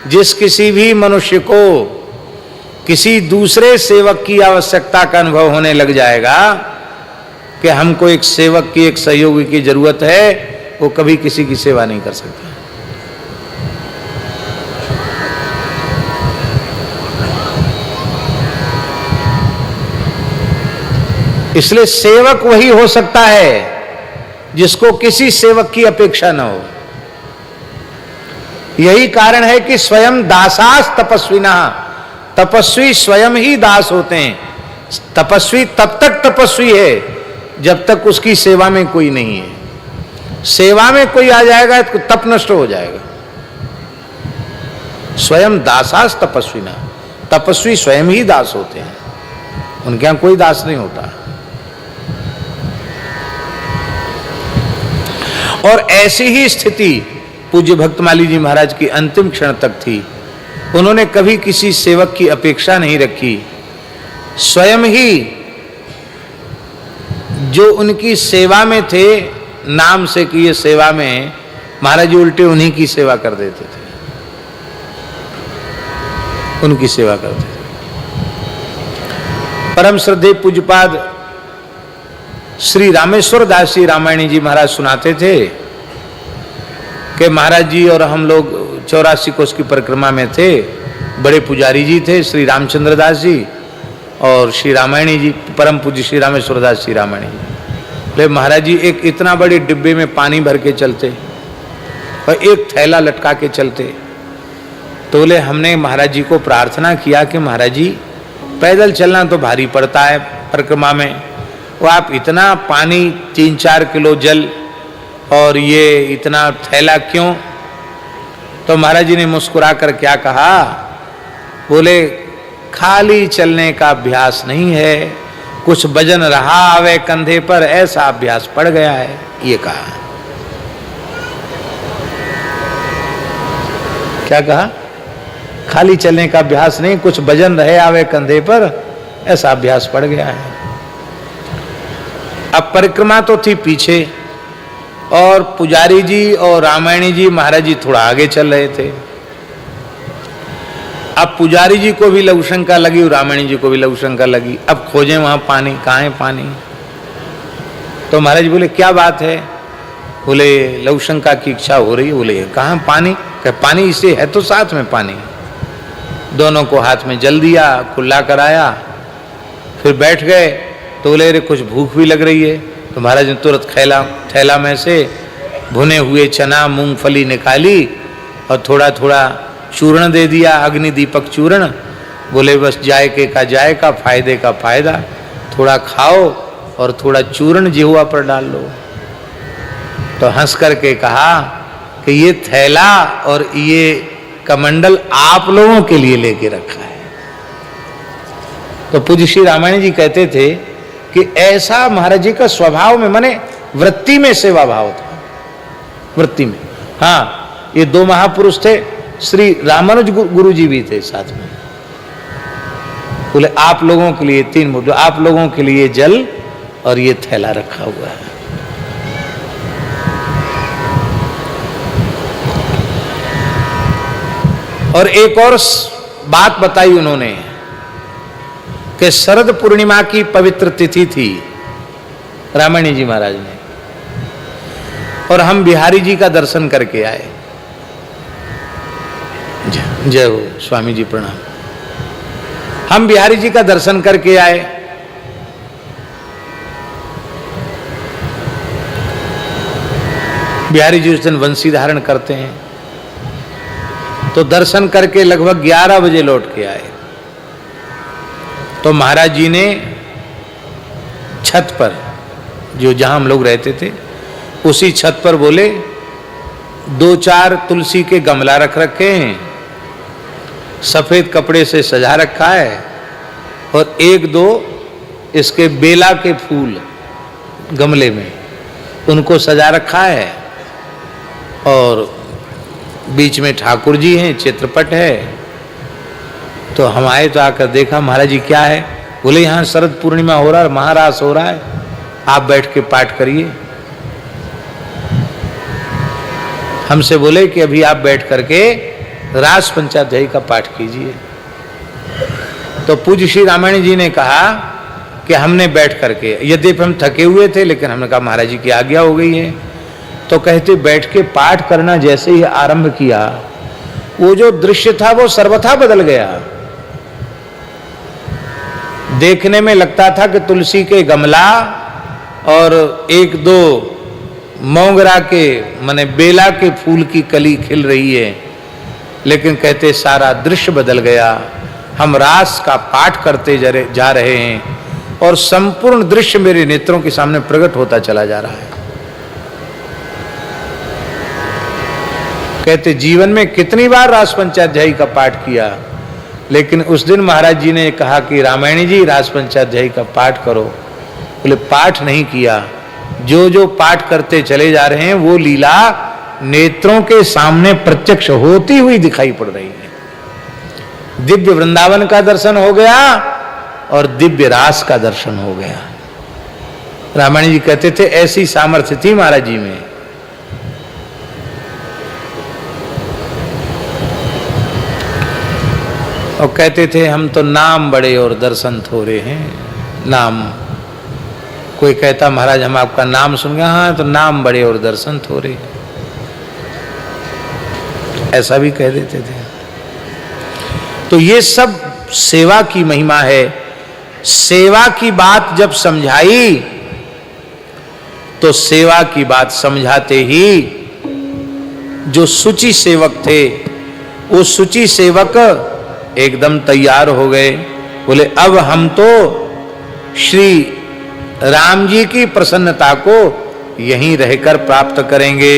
जिस किसी भी मनुष्य को किसी दूसरे सेवक की आवश्यकता का अनुभव होने लग जाएगा कि हमको एक सेवक की, एक सहयोगी की जरूरत है, वो कभी किसी की सेवा नहीं कर सकता। इसलिए सेवक वही हो सकता है जिसको किसी सेवक की अपेक्षा न हो। यही कारण है कि स्वयं दासास तपस्विना, तपस्वी स्वयं ही दास होते हैं। तपस्वी तब तक तपस्वी है जब तक उसकी सेवा में कोई नहीं है। सेवा में कोई आ जाएगा तो तप नष्ट हो जाएगा। स्वयं दासास तपस्विना, तपस्वी स्वयं ही दास होते हैं, उनके यहां कोई दास नहीं होता। और ऐसी ही स्थिति पूज्य भक्तमाली जी महाराज की अंतिम क्षण तक थी। उन्होंने कभी किसी सेवक की अपेक्षा नहीं रखी। स्वयं ही जो उनकी सेवा में थे, नाम से कि ये सेवा में, महाराज जी उल्टे उन्हीं की सेवा कर देते थे, उनकी सेवा करते थे। परम श्रद्धेय पूज्यपाद श्री रामेश्वर दास जी रामायणी जी महाराज सुनाते थे कि महाराज जी और हम लोग 84 कोस की परिक्रमा में थे। बड़े पुजारी जी थे श्री रामचंद्र दास जी और श्री रामायणी जी, परम पूज्य श्री रामेश्वर दास जी रामायणी जी। बोले महाराज जी एक इतना बड़े डिब्बे में पानी भर के चलते और एक थैला लटका के चलते। तो बोले हमने महाराज जी को प्रार्थना किया कि महाराज जी पैदल चलना तो भारी पड़ता है परिक्रमा में, वो आप इतना पानी 3-4 किलो जल और ये इतना थैला क्यों? तो महाराज जी ने मुस्कुरा कर क्या कहा? बोले खाली चलने का अभ्यास नहीं है, कुछ वजन रहा आवे कंधे पर, ऐसा अभ्यास पड़ गया है, ये कहा। क्या कहा? खाली चलने का अभ्यास नहीं, कुछ वजन रहे आवे कंधे पर, ऐसा अभ्यास पड़ गया है। अब परिक्रमा तो थी पीछे और पुजारी जी और रामायणी जी महाराज जी थोड़ा आगे चल रहे थे। अब पुजारी जी को भी लघु शंका लगी और रामायणी जी को भी लघु शंका लगी। अब खोजें वहां पानी, कहाँ है पानी? तो महाराज जी बोले क्या बात है? बोले लघु शंका की इच्छा हो रही है। बोले कहाँ पानी? क्या पानी इसे है तो साथ में पानी। दोनों को हाथ में जल दिया, कुल्ला कराया, फिर बैठ गए। तो बोले अरे कुछ भूख भी लग रही है। तो महाराज ने तुरंत थैला में से भुने हुए चना मूंगफली निकाली और थोड़ा थोड़ा चूर्ण दे दिया, अग्नि दीपक चूर्ण। बोले बस जायके का जायका, फायदे का फायदा, थोड़ा खाओ और थोड़ा चूर्ण जिह्वा पर डाल लो। तो हंस करके कहा कि ये थैला और ये कमंडल आप लोगों के लिए लेके रखा है। तो पूज्य श्री रामायण जी कहते थे कि ऐसा महाराज जी का स्वभाव में, माने वृत्ति में सेवा भाव था, वृत्ति में। हाँ, ये दो महापुरुष थे, श्री रामानुज गुरु जी भी थे साथ में। बोले आप लोगों के लिए 3 मुद्दे, आप लोगों के लिए जल और ये थैला रखा हुआ है। और एक और बात बताई उन्होंने कि शरद पूर्णिमा की पवित्र तिथि थी रामायणी जी महाराज ने, और हम बिहारी जी का दर्शन करके आए। जय हो स्वामी जी, प्रणाम। हम बिहारी जी का दर्शन करके आए। बिहारी जी उस दिन वंशी धारण करते हैं। तो दर्शन करके लगभग 11 बजे लौट के आए। तो महाराज जी ने छत पर, जो जहां हम लोग रहते थे, उसी छत पर बोले 2-4 तुलसी के गमला रख रखे हैं, सफेद कपड़े से सजा रखा है, और 1-2 इसके बेला के फूल गमले में उनको सजा रखा है, और बीच में ठाकुर जी हैं, चित्रपट है। तो हम आए तो आकर देखा, महाराज जी क्या है? बोले यहाँ शरद पूर्णिमा हो रहा है, महारास हो रहा है, आप बैठ के पाठ करिए। हमसे बोले कि अभी आप बैठ करके रास पंचाध्यायी का पाठ कीजिए। तो पूज्य श्री रामायण जी ने कहा कि हमने बैठ करके, यद्यपि हम थके हुए थे लेकिन हमने कहा महाराज जी की आज्ञा हो गई है, तो कहते बैठ के पाठ करना जैसे ही आरंभ किया, वो जो दृश्य था वो सर्वथा बदल गया। देखने में लगता था कि तुलसी के गमला और एक दो मोगरा के माने बेला के फूल की कली खिल रही है, लेकिन कहते सारा दृश्य बदल गया। हम रास का पाठ करते जा रहे हैं और संपूर्ण दृश्य मेरे नेत्रों के सामने प्रकट होता चला जा रहा है। कहते जीवन में कितनी बार रास पंचाध्यायी का पाठ किया, लेकिन उस दिन महाराज जी ने कहा कि रामायणी जी रास पंचाध्यायी का पाठ करो। बोले पाठ नहीं किया, जो जो पाठ करते चले जा रहे हैं वो लीला नेत्रों के सामने प्रत्यक्ष होती हुई दिखाई पड़ रही है। दिव्य वृंदावन का दर्शन हो गया और दिव्य रास का दर्शन हो गया। रामायण जी कहते थे ऐसी सामर्थ्य थी महाराज जी में। और कहते थे हम तो नाम बड़े और दर्शन थोड़े हैं। नाम कोई कहता महाराज हम आपका नाम सुन गए, हाँ तो नाम बड़े और दर्शन थोड़े, ऐसा भी कह देते थे। तो ये सब सेवा की महिमा है। सेवा की बात जब समझाई तो सेवा की बात समझाते ही जो शुचि सेवक थे वो शुचि सेवक एकदम तैयार हो गए। बोले अब हम तो श्री राम जी की प्रसन्नता को यहीं रहकर प्राप्त करेंगे।